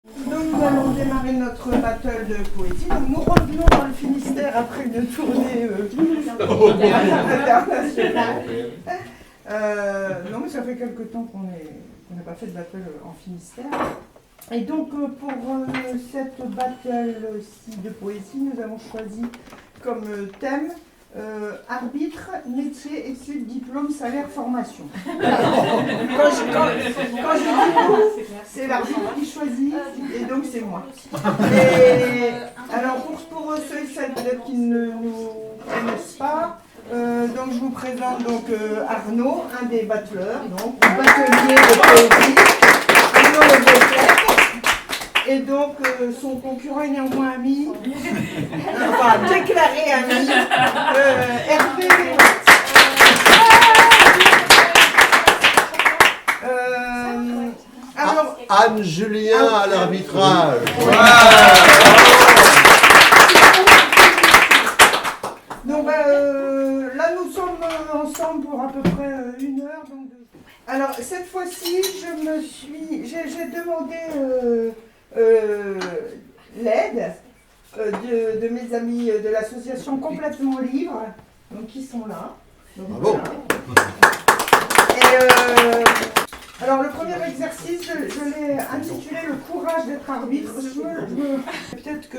Donc nous allons démarrer notre battle de poésie. Donc nous revenons dans le Finistère après une tournée internationale. Non mais ça fait quelque temps qu'on n'a pas fait de battle en Finistère. Et donc pour cette battle-ci de poésie, nous avons choisi comme thème arbitre, métier, études, diplôme, salaire, formation. Quand je dis nous, c'est l'arbitre qui choisit et donc c'est moi. Et alors pour ceux et celles peut-être qui ne nous connaissent pas, donc je vous présente donc Arnaud, un des battleurs, donc batelier de poésie, Arnaud Le Beauclerc. Et donc, son concurrent est néanmoins ami, enfin déclaré ami, Hervé. Alors, Anne Julien à l'arbitrage. Donc, là, nous sommes ensemble pour à peu près 1 heure. Donc, alors, cette fois-ci, j'ai demandé l'aide de mes amis de l'association Complètement Libre, donc qui sont là. Donc, bravo. Voilà. Et alors le premier exercice, je l'ai intitulé le courage d'être arbitre. Peut-être que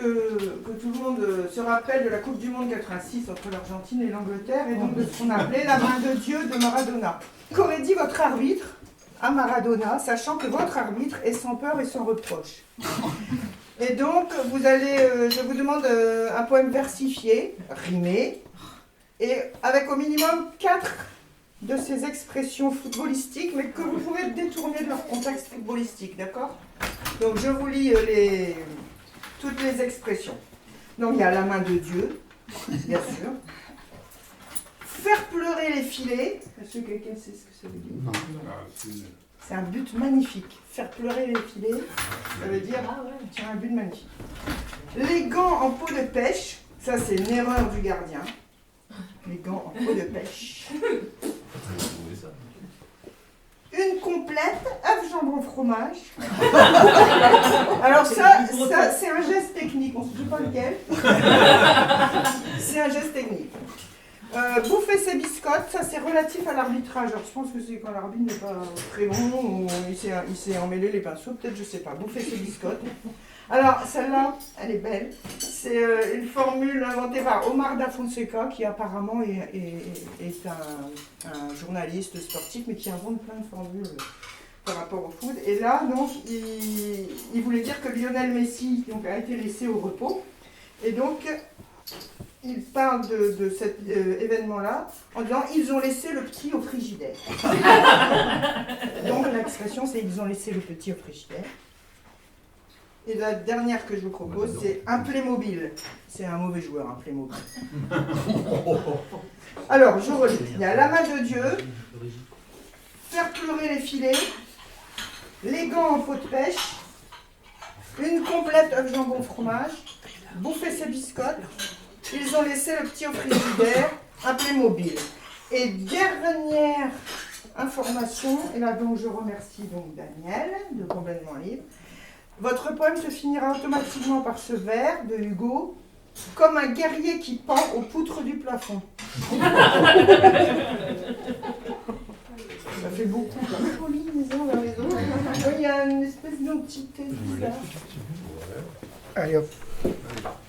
tout le monde se rappelle de la Coupe du Monde 86 entre l'Argentine et l'Angleterre et donc de ce qu'on appelait la main de Dieu de Maradona. Qu'aurait dit votre arbitre à Maradona, sachant que votre arbitre est sans peur et sans reproche? Et donc, je vous demande un poème versifié, rimé, et avec au minimum 4 de ces expressions footballistiques, mais que vous pouvez détourner de leur contexte footballistique, d'accord? Donc, je vous lis toutes les expressions. Donc, il y a la main de Dieu, bien sûr. Faire pleurer les filets. Est-ce que quelqu'un sait ce que ça veut dire? Non. C'est un but magnifique. Faire pleurer les filets, ça veut dire tiens, un but magnifique. Les gants en peau de pêche, ça c'est une erreur du gardien. Les gants en peau de pêche. Une complète, œuf, jambon, fromage. Alors ça c'est un geste technique, on ne sait pas lequel. C'est un geste technique. Bouffer ses biscottes, ça c'est relatif à l'arbitrage. Alors je pense que c'est quand l'arbitre n'est pas très bon ou il s'est emmêlé les pinceaux, peut-être, je sais pas. Bouffer ses biscottes. Alors celle-là, elle est belle. C'est une formule inventée par Omar Da Fonseca qui apparemment est un journaliste sportif mais qui invente plein de formules par rapport au foot. Et là, donc, il voulait dire que Lionel Messi donc, a été laissé au repos. Et donc, il parle de cet événement-là en disant « ils ont laissé le petit au frigidaire ». Donc l'expression c'est « ils ont laissé le petit au frigidaire ». Et la dernière que je vous propose, c'est un Playmobil. C'est un mauvais joueur, un Playmobil. Alors, je relis. Il y a la main de Dieu, faire pleurer les filets, les gants en peau de pêche, une complète œuf jambon fromage, bouffer ses biscottes, ils ont laissé le petit au frigidaire, un Playmobil. Et dernière information, et là donc je remercie donc Daniel de Complètement Libre. Votre poème se finira automatiquement par ce vers de Hugo, comme un guerrier qui pend aux poutres du plafond. Ça fait beaucoup. Jolie maison, la maison. Il y a une espèce d'entité bizarre. Allez hop.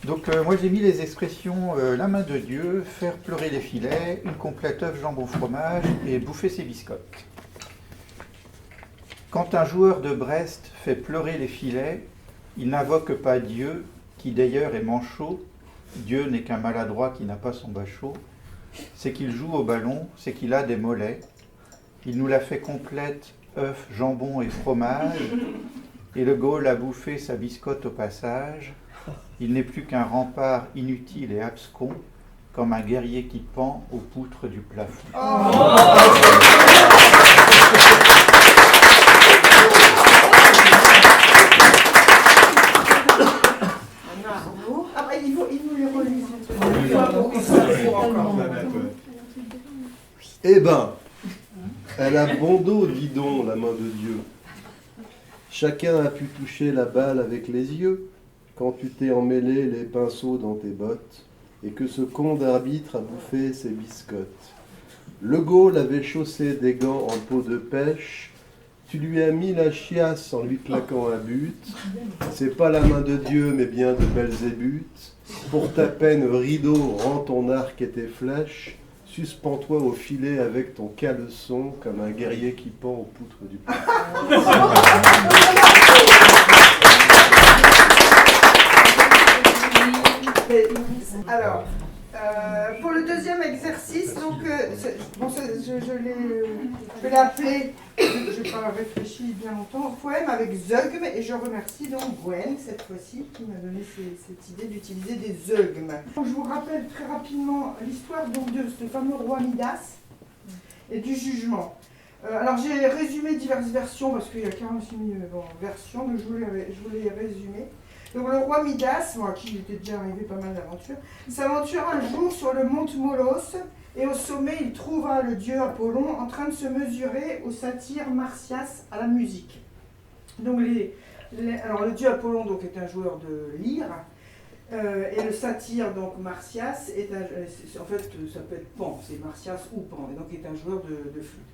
Donc moi j'ai mis les expressions la main de Dieu, faire pleurer les filets, une complète œuf jambon fromage et bouffer ses biscottes. Quand un joueur de Brest fait pleurer les filets, il n'invoque pas Dieu, qui d'ailleurs est manchot. Dieu n'est qu'un maladroit qui n'a pas son bachot. C'est qu'il joue au ballon, c'est qu'il a des mollets. Il nous l'a fait complète, œuf, jambon et fromage. Et le Gaulle a bouffé sa biscotte au passage. Il n'est plus qu'un rempart inutile et abscon, comme un guerrier qui pend aux poutres du plafond. Il nous les relise. Eh ben, elle a bon dos, dis donc, la main de Dieu. Chacun a pu toucher la balle avec les yeux quand tu t'es emmêlé les pinceaux dans tes bottes et que ce con d'arbitre a bouffé ses biscottes. Le Gaulle avait chaussé des gants en peau de pêche. Tu lui as mis la chiasse en lui claquant un but. C'est pas la main de Dieu, mais bien de Belzébuth. Pour ta peine, rideau, rends ton arc et tes flèches. Suspends-toi au filet avec ton caleçon, comme un guerrier qui pend aux poutres du pont. Alors, pour le deuxième exercice, donc, bon, je l'ai appelé, je n'ai pas réfléchi bien longtemps, poème avec zeugme, et je remercie donc Gwen, cette fois-ci, qui m'a donné cette idée d'utiliser des zeugmes. Je vous rappelle très rapidement l'histoire donc, de ce fameux roi Midas et du jugement. Alors j'ai résumé diverses versions, parce qu'il y a 46 000 versions, mais je voulais les résumer. Donc le roi Midas, à qui il était déjà arrivé pas mal d'aventures, s'aventura un jour sur le mont Molos, et au sommet il trouva le dieu Apollon en train de se mesurer au satyre Marsyas à la musique. Donc alors le dieu Apollon donc, est un joueur de lyre, et le satyre donc Marsyas est en fait ça peut être Pan, c'est Marsyas ou Pan, et donc est un joueur de flûte.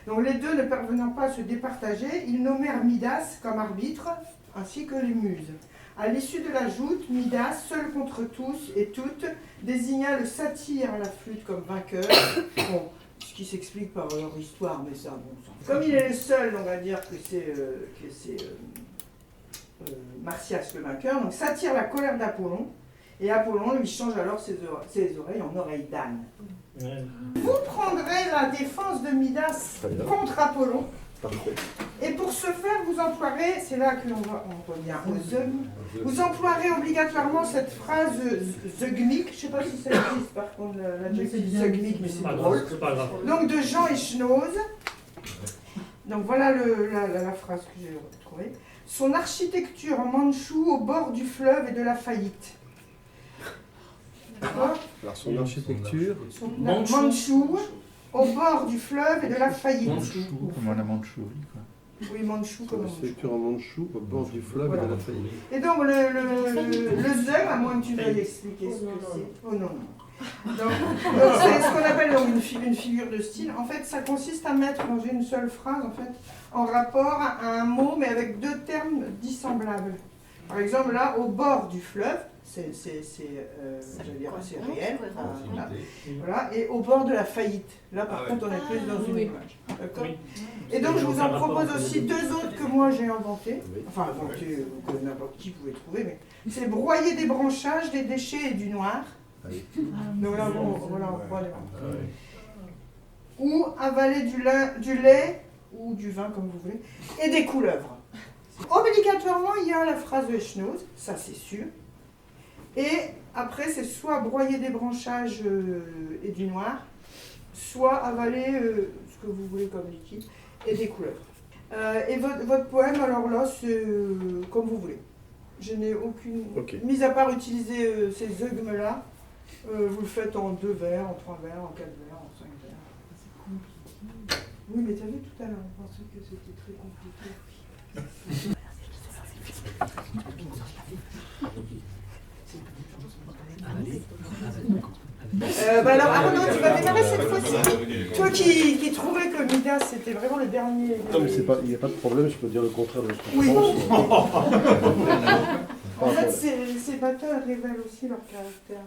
Donc les deux ne parvenant pas à se départager, ils nommèrent Midas comme arbitre, ainsi que les muses. À l'issue de la joute, Midas, seul contre tous et toutes, désigna le satyre à la flûte comme vainqueur. Bon, ce qui s'explique par leur histoire, mais ça, bon sang. Comme il est le seul, on va dire que c'est Marsyas le vainqueur, donc s'attire la colère d'Apollon, et Apollon lui change alors ses oreilles en oreilles d'âne. Vous prendrez la défense de Midas contre Apollon. Et pour ce faire, vous emploierez, c'est là que l'on revient au zeugme, vous emploierez obligatoirement cette phrase zeugmique, je ne sais pas si ça existe par contre l'adjectif zeugmique, mais c'est drôle. Donc de Jean Echnoz. Donc voilà la phrase que j'ai retrouvée. Son architecture en mandchou au bord du fleuve et de la faillite. D'accord ? Alors son architecture, Mandchou au bord du fleuve et de la faillite. Comme la Mandchourie, quoi. Oui, mandchou comme mandchou. architecture en mandchou au bord du fleuve et de la faillite. Et donc le zeugme, à moins que tu veuilles expliquer ce que c'est. Oh non, non. Donc, c'est ce qu'on appelle donc, une figure de style. En fait, ça consiste à mettre dans une seule phrase, en fait, en rapport à un mot, mais avec deux termes dissemblables. Par exemple, là, au bord du fleuve, c'est réel. Voilà. Et au bord de la faillite. Là, par contre, on est plus dans une image. D'accord ? Et donc, je vous en propose aussi deux autres que moi j'ai inventées. Enfin, inventées, que n'importe qui pouvait trouver. Mais c'est broyer des branchages, des déchets et du noir. Donc là, voilà, on voit les ou avaler du lait ou du vin, comme vous voulez, et des couleuvres. Obligatoirement, il y a la phrase de Echnoz, ça c'est sûr. Et après, c'est soit broyer des branchages et du noir, soit avaler ce que vous voulez comme liquide, et des couleuvres. Et votre poème, alors là, c'est comme vous voulez. Je n'ai aucune... Ok. Mis à part utiliser ces zeugmes-là, vous le faites en 2 vers, en 3 vers, en 4 vers, en 5 vers. C'est compliqué. Oui, mais t'as vu tout à l'heure, on pensait que c'était très compliqué. Alors Arnaud, tu vas démarrer cette fois-ci. Toi qui trouvais que Midas c'était vraiment le dernier. Non, mais il n'y a pas de problème, je peux dire le contraire de ce que Oui. je pense. En fait, ces bâtards révèlent aussi leur caractère.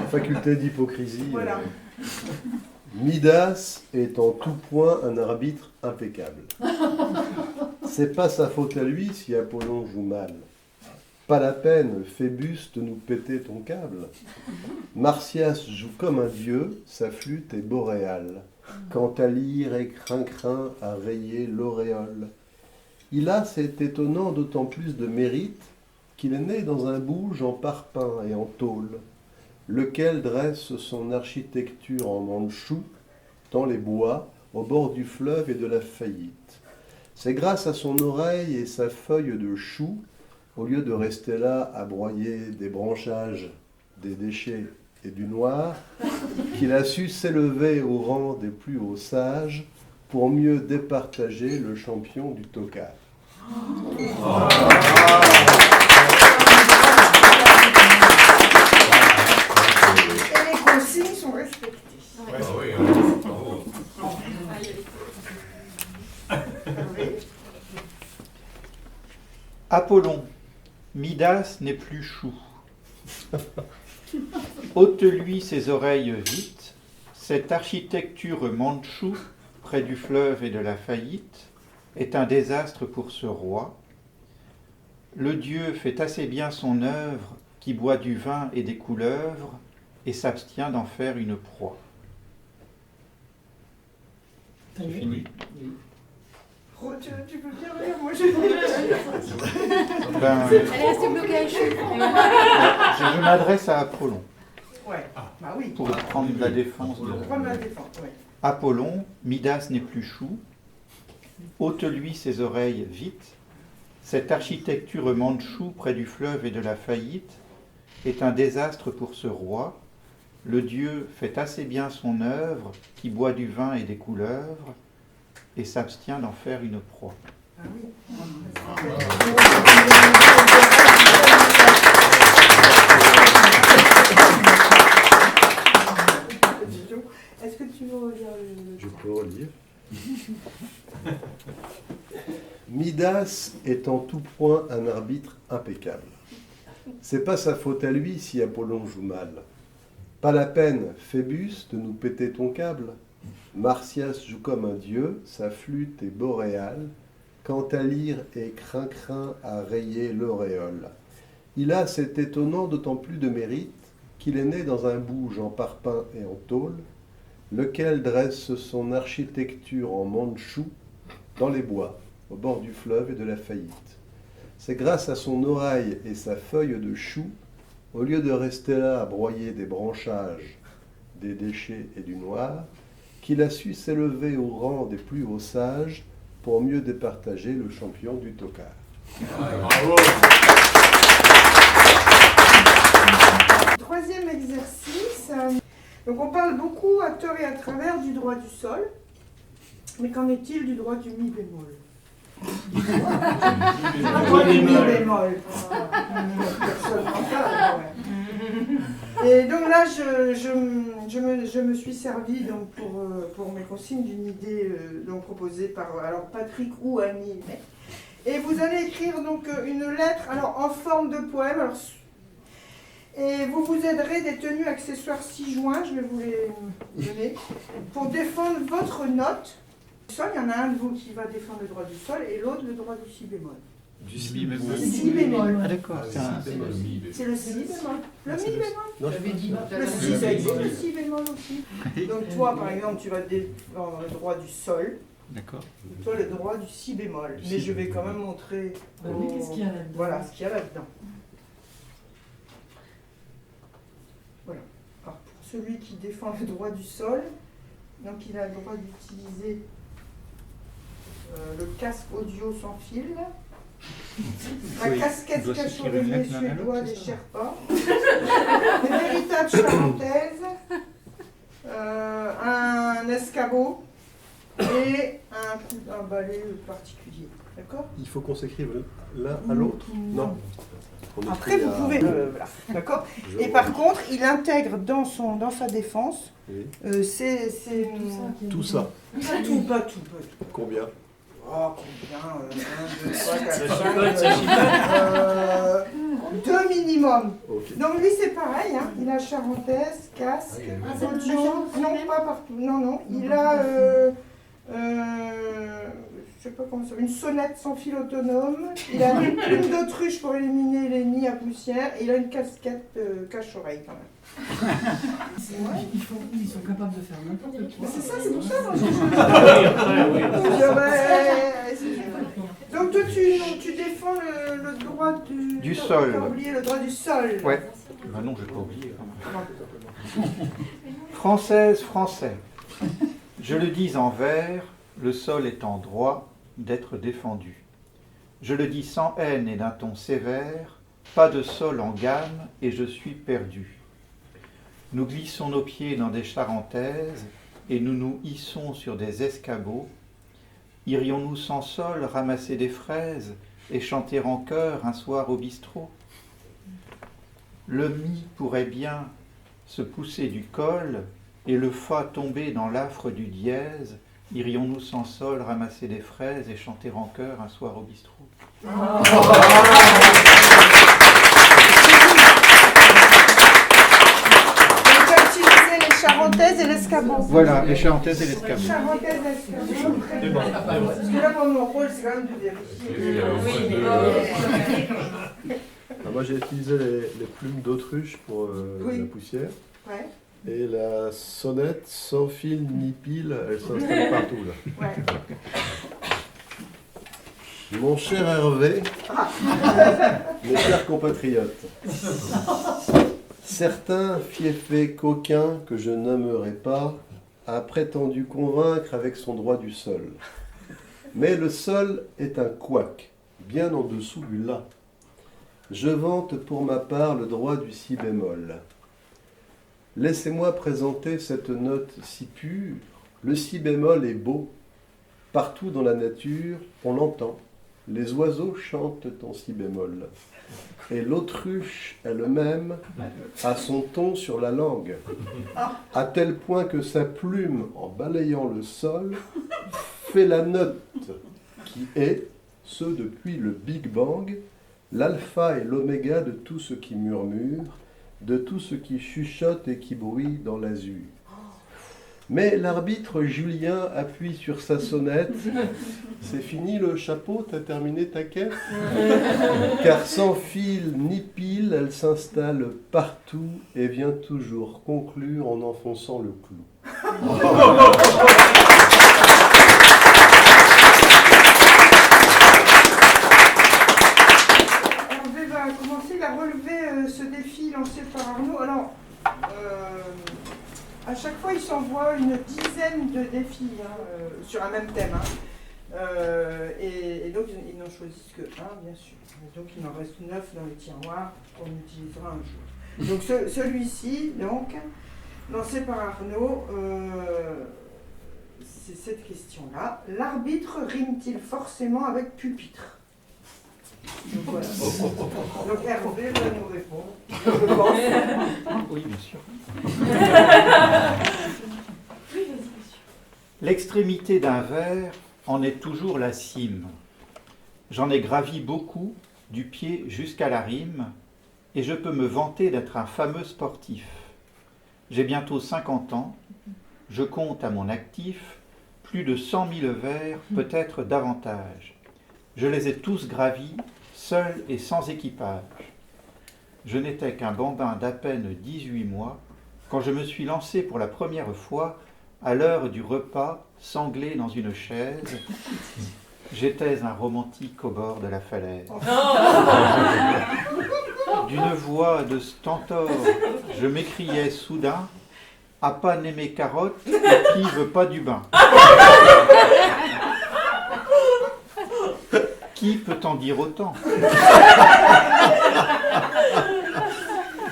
Faculté d'hypocrisie. Voilà. Midas est en tout point un arbitre impeccable. C'est pas sa faute à lui si Apollon joue mal. Pas la peine, Phébus, de nous péter ton câble. Marsyas joue comme un dieu, sa flûte est boréale. Quant à lyre et crin-crin à rayer l'auréole. Il a cet étonnant d'autant plus de mérite qu'il est né dans un bouge en parpaing et en tôle, lequel dresse son architecture en mandchou, dans les bois, au bord du fleuve et de la faillite. C'est grâce à son oreille et sa feuille de chou, au lieu de rester là à broyer des branchages, des déchets et du noir, qu'il a su s'élever au rang des plus hauts sages pour mieux départager le champion du tocard. Et les consignes sont respectées. Hervé. Apollon, Midas n'est plus chou. Ôte-lui ses oreilles vite, cette architecture mandchoue, près du fleuve et de la faillite, est un désastre pour ce roi. Le dieu fait assez bien son œuvre, qui boit du vin et des couleuvres, et s'abstient d'en faire une proie. C'est fini. Tu peux bien rire, moi j'ai Ben, Elle est restée bloquée à échec. je m'adresse à Apollon Ouais, bah oui. pour prendre la défense. Pour prendre la défense, ouais. Apollon, Midas n'est plus chou. Ôte-lui ses oreilles vite. Cette architecture mandchoue près du fleuve et de la faillite est un désastre pour ce roi. Le dieu fait assez bien son œuvre, qui boit du vin et des couleuvres, et s'abstient d'en faire une proie. Ah oui. Est-ce que tu veux relire le... Je peux relire. Midas est en tout point un arbitre impeccable. C'est pas sa faute à lui si Apollon joue mal. Pas la peine, Phébus, de nous péter ton câble. Marsyas joue comme un dieu, sa flûte est boréale. Quant à Lyre est crin-crin à rayer l'auréole. Il a cet étonnant d'autant plus de mérite qu'il est né dans un bouge en parpaing et en tôle, lequel dresse son architecture en mandchou dans les bois, au bord du fleuve et de la faillite. C'est grâce à son oreille et sa feuille de chou, au lieu de rester là à broyer des branchages, des déchets et du noir, qu'il a su s'élever au rang des plus hauts sages pour mieux départager le champion du tocard. Bravo. Troisième exercice. Donc on parle beaucoup à tort et à travers du droit du sol, mais qu'en est-il du droit du mi bémol? Du droit du mi bémol. Personne n'en parle, ouais. Et donc là, je me suis servi donc, pour mes consignes d'une idée donc, proposée par alors, Patrick ou Annie. Et vous allez écrire donc une lettre alors, en forme de poème. Alors, et vous vous aiderez des tenues accessoires ci-joints, je vais vous les donner, pour défendre votre note. Il y en a un de vous qui va défendre le droit du sol et l'autre le droit du si bémol. Du si bémol. Si bémol. Ah d'accord, C'est le si bémol. Le mi bémol. Non, J'avais dit. Le si, ça existe, le si bémol aussi. Donc toi, par exemple, tu vas défendre le droit du sol. d'accord. Toi, le droit du si bémol. Mais je vais quand même montrer. Mais qu'est-ce qu'il y a là-dedans? Voilà ce qu'il y a là-dedans. Voilà. Alors, pour celui qui défend le droit du sol, donc il a le droit d'utiliser le casque audio sans fil, la casquette cache-oreiller suédois des Sherpas, des véritables charentaises, un escabeau et un balai particulier. D'accord ? il faut qu'on s'écrive l'un à l'autre? Non. On Après, écrit vous à- pouvez. Voilà. D'accord ? Et par contre, il intègre dans sa défense, Oui. c'est. Tout ça. Pas tout. Combien? Oh, combien 1, 2, 3, 4, chipote, 5. ça chipote. 2 minimum. Ok. Donc lui, c'est pareil. Hein. Il a charentaise, casque, audio. Non, pas partout. Non. Il a. Je sais pas comment ça s'appelle, une sonnette sans fil autonome. Il a une plume d'autruche pour éliminer les nids à poussière. Et il a une casquette cache-oreille quand même. C'est vrai. Ils sont capables de faire n'importe Mais quoi. c'est ça, c'est pour ça. Moi, Ah, Donc toi, tu défends le droit Du sol. T'as oublié le droit du sol. Ouais. Bah non, je vais pas oublier. Française, français. Je le dis en vers, le sol est en droit d'être défendu. Je le dis sans haine et d'un ton sévère, pas de sol en gamme et je suis perdu. Nous glissons nos pieds dans des charentaises et nous nous hissons sur des escabeaux. irions-nous sans sol ramasser des fraises et chanter en chœur un soir au bistrot? Le mi pourrait bien se pousser du col et le fa tomber dans l'affre du dièse. Irions-nous sans sol ramasser des fraises et chanter en chœur un soir au bistrot? Donc, tu as utilisé les charentaises et l'escabeau. Voilà, les charentaises et l'escabeau. Charentaises et l'escabeau. Très bien. Parce que là, mon rôle, c'est quand même de vérifier. Moi j'ai utilisé les plumes d'autruche pour Oui. la poussière. Ouais, Et la sonnette sans fil ni pile, elle s'installe partout là. ouais. Mon cher Hervé, mes chers compatriotes, certains fiefés coquins que je nommerai pas a prétendu convaincre avec son droit du sol. Mais le sol est un couac, bien en dessous du la. Je vante pour ma part le droit du si bémol. Laissez-moi présenter cette note si pure. Le si bémol est beau. Partout dans la nature, on l'entend. Les oiseaux chantent en si bémol. Et l'autruche elle-même a son ton sur la langue, à tel point que sa plume, en balayant le sol, fait la note qui est, ce depuis le Big Bang, l'alpha et l'oméga de tout ce qui murmure, de tout ce qui chuchote et qui bruit dans l'azur. Mais l'arbitre Julien appuie sur sa sonnette. C'est fini le chapeau, t'as terminé ta quête? Car sans fil ni pile, elle s'installe partout et vient toujours conclure en enfonçant le clou. Hervé va commencer, il a relevé ce défi lancé par Arnaud. Alors, à chaque fois, il s'envoie une dizaine de défis sur un même thème. Et donc, ils n'en choisissent que un, bien sûr. Et donc, il en reste 9 dans les tiroirs qu'on utilisera un jour. Donc, celui-ci, donc, lancé par Arnaud, c'est cette question-là. L'arbitre rime-t-il forcément avec pupitre? Donc, voilà. Donc, Hervé va nous répondre. Je pense. Oui, bien sûr. L'extrémité d'un vers en est toujours la cime. J'en ai gravi beaucoup, du pied jusqu'à la rime, et je peux me vanter d'être un fameux sportif. J'ai bientôt 50 ans, je compte à mon actif plus de 100 000 vers, peut-être davantage. Je les ai tous gravis, seul et sans équipage. Je n'étais qu'un bambin d'à peine 18 mois quand je me suis lancé pour la première fois à l'heure du repas, sanglé dans une chaise. J'étais un romantique au bord de la falaise. D'une voix de stentor, je m'écriais soudain « À pas n'aimer carotte, qui veut pas du bain ?» Qui peut en dire autant?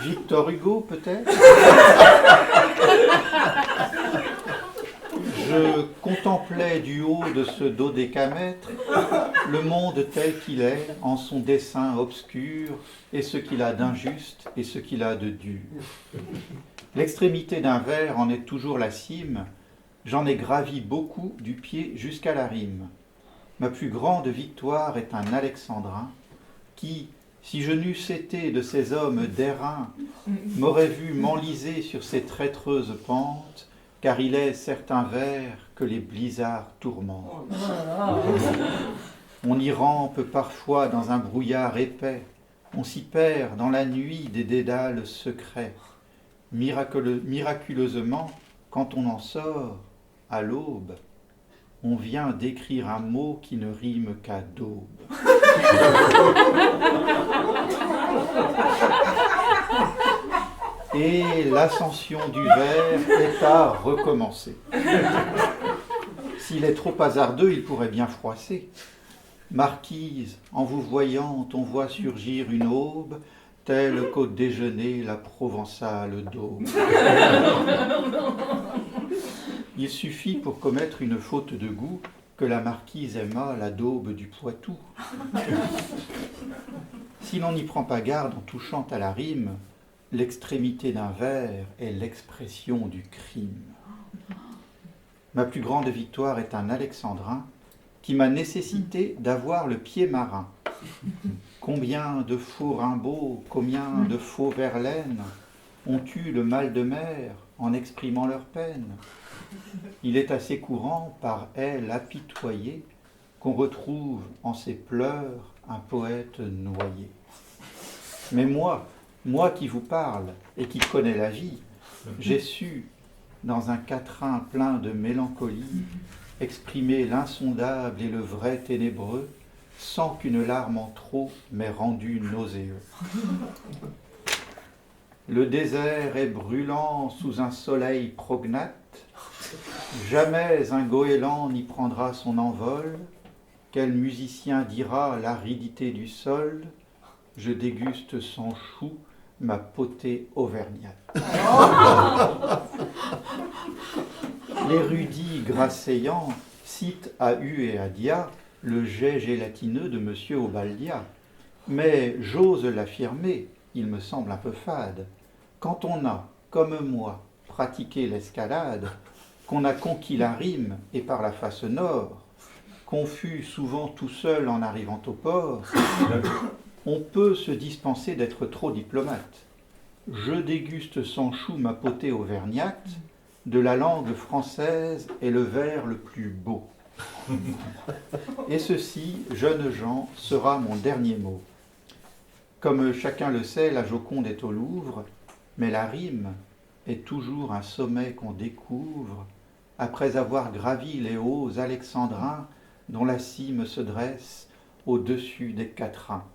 Victor Hugo, peut-être? Je contemplais du haut de ce dodécamètre le monde tel qu'il est, en son dessin obscur, et ce qu'il a d'injuste et ce qu'il a de dur. L'extrémité d'un vers en est toujours la cime, j'en ai gravi beaucoup du pied jusqu'à la rime. Ma plus grande victoire est un alexandrin qui, si je n'eusse été de ces hommes d'airain, m'aurait vu m'enliser sur ces traîtreuses pentes, car il est certains vers que les blizzards tourmentent. On y rampe parfois dans un brouillard épais, on s'y perd dans la nuit des dédales secrets. Miraculeusement, quand on en sort, à l'aube, on vient d'écrire un mot qui ne rime qu'à daube. Et l'ascension du vers est à recommencer. S'il est trop hasardeux, il pourrait bien froisser. Marquise, en vous voyant, on voit surgir une aube, telle qu'au déjeuner la provençale daube. Il suffit pour commettre une faute de goût que la marquise aima la daube du Poitou. Si l'on n'y prend pas garde en touchant à la rime, l'extrémité d'un vers est l'expression du crime. Ma plus grande victoire est un alexandrin qui m'a nécessité d'avoir le pied marin. Combien de faux Rimbaud, combien de faux Verlaine ont eu le mal de mer en exprimant leur peine. Il est assez courant, par elle apitoyée, qu'on retrouve en ses pleurs un poète noyé. Mais moi qui vous parle et qui connais la vie, j'ai su, dans un quatrain plein de mélancolie, exprimer l'insondable et le vrai ténébreux, sans qu'une larme en trop m'ait rendu nauséeux. Le désert est brûlant sous un soleil prognate, jamais un goéland n'y prendra son envol. Quel musicien dira l'aridité du sol? Je déguste sans chou ma potée auvergnate. L'érudit Grasseillant cite à U et à Dia le jet gélatineux de M. Obaldia. Mais j'ose l'affirmer, il me semble un peu fade, quand on a, comme moi, pratiqué l'escalade, qu'on a conquis la rime et par la face nord, qu'on fut souvent tout seul en arrivant au port, on peut se dispenser d'être trop diplomate. Je déguste sans chou ma potée auvergnate, de la langue française est le vers le plus beau. Et ceci, jeunes gens, sera mon dernier mot. Comme chacun le sait, la Joconde est au Louvre, mais la rime est toujours un sommet qu'on découvre après avoir gravi les hauts alexandrins dont la cime se dresse au-dessus des quatrains.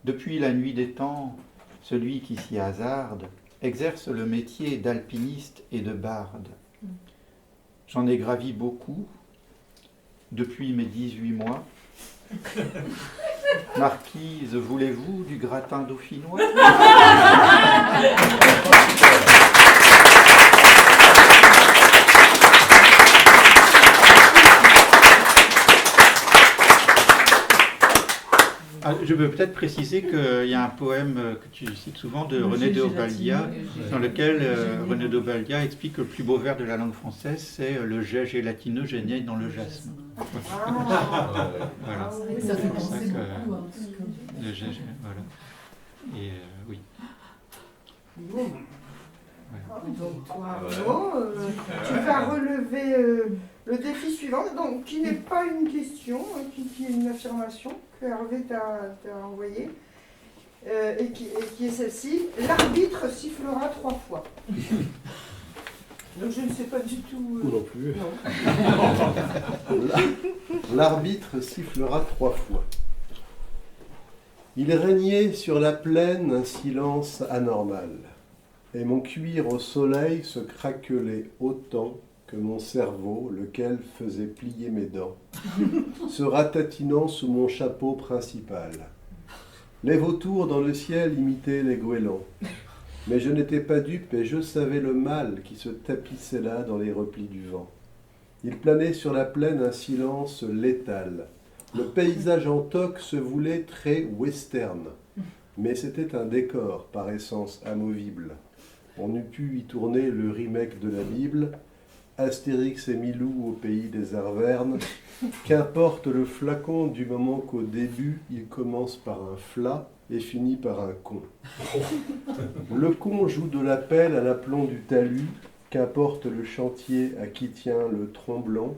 Depuis la nuit des temps, celui qui s'y hasarde exerce le métier d'alpiniste et de barde. J'en ai gravi beaucoup depuis mes 18 mois. Marquise, voulez-vous du gratin dauphinois? Je veux peut-être préciser qu'il y a un poème que tu cites souvent de René de Obaldia, dans lequel René de Obaldia explique que le plus beau vers de la langue française, c'est le jet gélatineux gêné dans le jasme. Voilà. Ça fait C'est pour ça penser que beaucoup. le jet, voilà. Et oui. Donc toi, tu vas relever le défi suivant, donc qui n'est pas une question, qui est une affirmation que Hervé t'a envoyée, et qui est celle-ci. L'arbitre sifflera 3 fois. Donc je ne sais pas du tout... Non plus. Non. L'arbitre sifflera 3 fois. Il régnait sur la plaine un silence anormal, et mon cuir au soleil se craquelait autant que mon cerveau, lequel faisait plier mes dents, se ratatinant sous mon chapeau principal. Les vautours dans le ciel imitaient les goélands, mais je n'étais pas dupe et je savais le mal qui se tapissait là dans les replis du vent. Il planait sur la plaine un silence létal. Le paysage en toc se voulait très western, mais c'était un décor par essence amovible. On eût pu y tourner le remake de la Bible, Astérix et Milou au pays des Arvernes, qu'importe le flacon du moment qu'au début il commence par un flat et finit par un con. Le con joue de la pelle à l'aplomb du talus, qu'importe le chantier à qui tient le tronc blanc,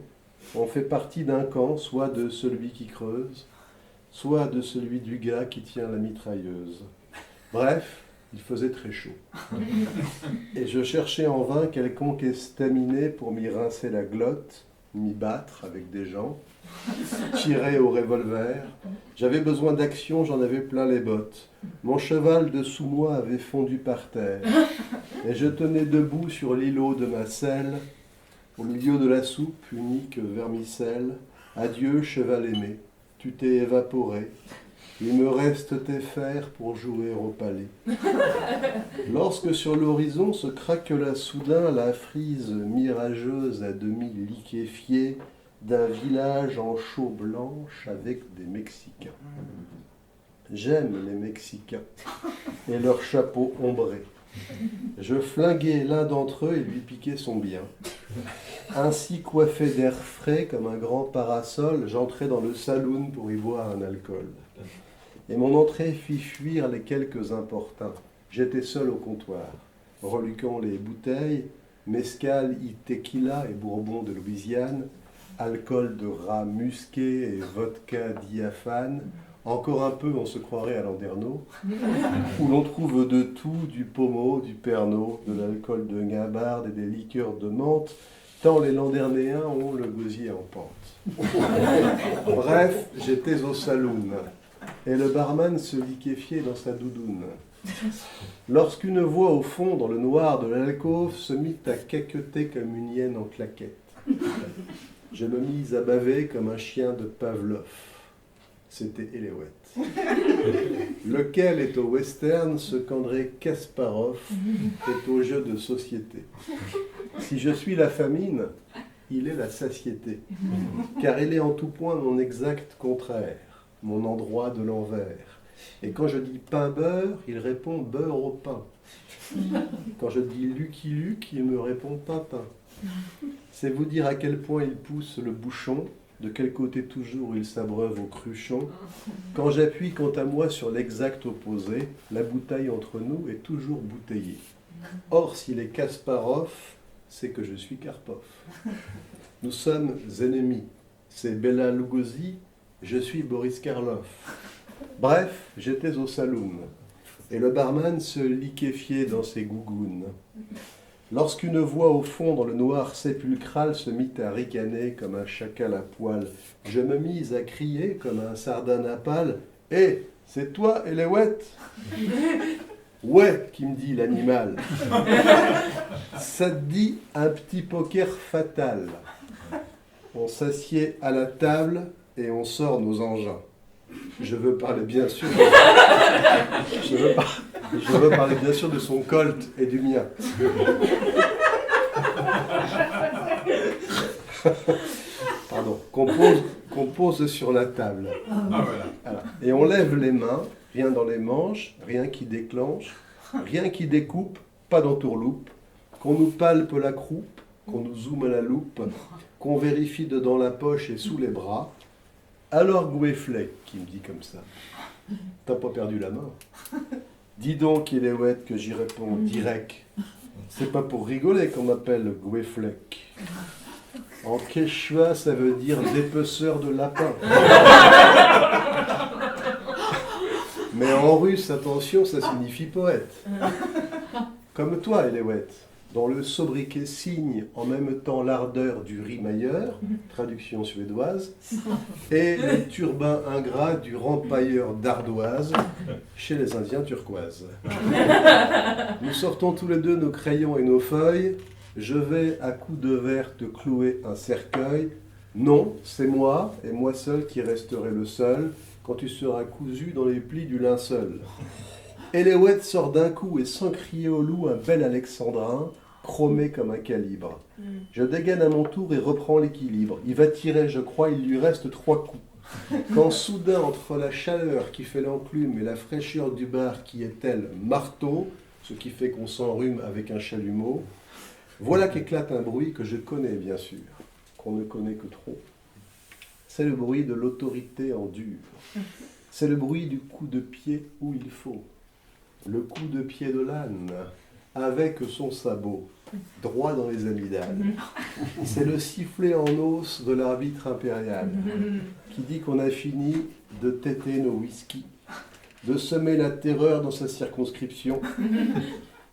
on fait partie d'un camp, soit de celui qui creuse, soit de celui du gars qui tient la mitrailleuse. Bref, il faisait très chaud. Et je cherchais en vain quelconque estaminet pour m'y rincer la glotte, m'y battre avec des gens, tirer au revolver. J'avais besoin d'action, j'en avais plein les bottes. Mon cheval de sous moi avait fondu par terre, et je tenais debout sur l'îlot de ma selle, au milieu de la soupe, unique vermicelle. Adieu, cheval aimé, tu t'es évaporé. Il me reste tes fers pour jouer au palais. Lorsque sur l'horizon se craquela soudain la frise mirageuse à demi liquéfiée d'un village en chaux blanche avec des Mexicains. J'aime les Mexicains et leurs chapeaux ombrés. Je flinguais l'un d'entre eux et lui piquais son bien. Ainsi coiffé d'air frais comme un grand parasol, j'entrai dans le saloon pour y boire un alcool. Et mon entrée fit fuir les quelques importuns. J'étais seul au comptoir, reluquant les bouteilles, mezcal, tequila et bourbon de Louisiane, alcool de rat musqué et vodka diaphane. Encore un peu, on se croirait à Landerneau, où l'on trouve de tout, du pommeau, du pernod, de l'alcool de guimbarde et des liqueurs de menthe, tant les Landernéens ont le gosier en pente. Bref, j'étais au saloon, et le barman se liquéfiait dans sa doudoune. Lorsqu'une voix au fond, dans le noir de l'alcôve, se mit à caqueter comme une hyène en claquette. Je me mis à baver comme un chien de Pavlov. C'était Eléouette. Lequel est au western ce qu'André Kasparov est au jeu de société. Si je suis la famine, il est la satiété, car il est en tout point mon exact contraire, mon endroit de l'envers. Et quand je dis pain-beurre, il répond beurre au pain. Quand je dis Lucky Luke, il me répond Tintin. C'est vous dire à quel point il pousse le bouchon, de quel côté toujours il s'abreuve au cruchon. Quand j'appuie quant à moi sur l'exact opposé, la bouteille entre nous est toujours bouteillée. Or, s'il est Kasparov, c'est que je suis Karpov. Nous sommes ennemis. C'est Bela Lugosi, je suis Boris Karloff. Bref, j'étais au saloon, et le barman se liquéfiait dans ses gougounes. Lorsqu'une voix au fond dans le noir sépulcral se mit à ricaner comme un chacal à poil, je me mis à crier comme un sardin napal. « Hé, c'est toi, Eléouette ?»« Ouais, qui me dit l'animal. Ça te dit un petit poker fatal. On s'assied à la table et on sort nos engins. Je veux parler bien sûr. Je veux parler bien sûr de son Colt et du mien. Pardon. Qu'on pose sur la table. Voilà. Et on lève les mains, rien dans les manches, rien qui déclenche, rien qui découpe, pas d'entourloupe, qu'on nous palpe la croupe, qu'on nous zoome à la loupe, qu'on vérifie dedans la poche et sous les bras. Alors Goueflet, qui me dit comme ça, t'as pas perdu la main. Dis donc, Eléouette, que j'y réponds direct. C'est pas pour rigoler qu'on m'appelle Goueflek. En quechua, ça veut dire dépeceur de lapin. Mais en russe, attention, ça signifie poète. Comme toi, Eléouette, dont le sobriquet signe en même temps l'ardeur du rimailleur, traduction suédoise, et le turbin ingrat du rempailleur d'ardoise, chez les Indiens turquoises. Nous sortons tous les deux nos crayons et nos feuilles. Je vais à coups de verre te clouer un cercueil. Non, c'est moi, et moi seul qui resterai le seul, quand tu seras cousu dans les plis du linceul. Eléouette sort d'un coup et sans crier au loup un bel alexandrin, chromé comme un calibre. Je dégaine à mon tour et reprends l'équilibre. Il va tirer, je crois, il lui reste 3 coups. Quand soudain, entre la chaleur qui fait l'enclume et la fraîcheur du bar qui est tel marteau, ce qui fait qu'on s'enrhume avec un chalumeau, voilà qu'éclate un bruit que je connais bien sûr, qu'on ne connaît que trop. C'est le bruit de l'autorité en dur. C'est le bruit du coup de pied où il faut. Le coup de pied de l'âne, avec son sabot, droit dans les amygdales. C'est le sifflet en os de l'arbitre impérial, qui dit qu'on a fini de têter nos whisky, de semer la terreur dans sa circonscription.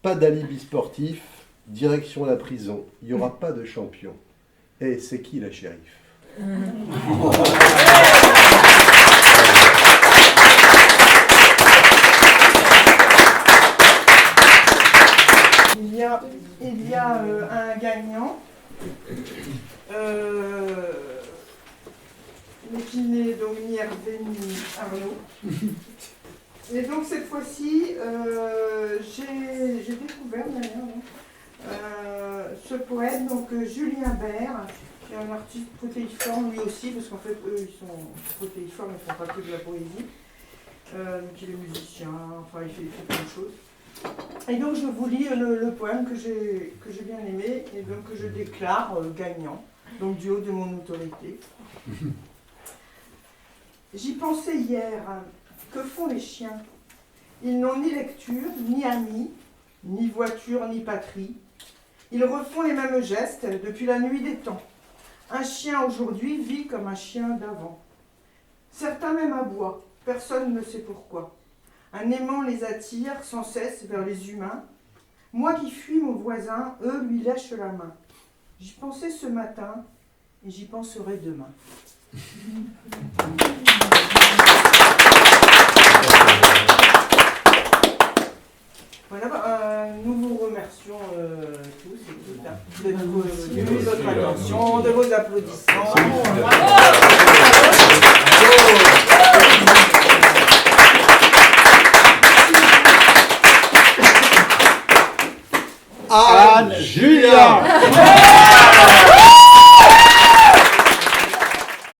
Pas d'alibi sportif, direction la prison. Il n'y aura pas de champion. Et c'est qui la shérif ? Il y a un gagnant qui n'est donc ni Hervé ni Arnaud. Et donc cette fois-ci, j'ai découvert d'ailleurs ce poète, donc Julien Bert, qui est un artiste protéiforme lui aussi, parce qu'en fait, eux, ils sont protéiformes, ils ne font pas que de la poésie. Donc il est musicien, enfin il fait plein de choses. Et donc je vous lis le poème que j'ai bien aimé et donc que je déclare gagnant, donc du haut de mon autorité. J'y pensais hier, que font les chiens? Ils n'ont ni lecture, ni amis, ni voiture, ni patrie. Ils refont les mêmes gestes depuis la nuit des temps. Un chien aujourd'hui vit comme un chien d'avant. Certains même aboient, personne ne sait pourquoi. Un aimant les attire sans cesse vers les humains. Moi qui fuis mon voisin, eux lui lèchent la main. J'y pensais ce matin et j'y penserai demain. Voilà, nous vous remercions tous et toutes d'être venus, de votre attention, de vos applaudissements. Anne Julien.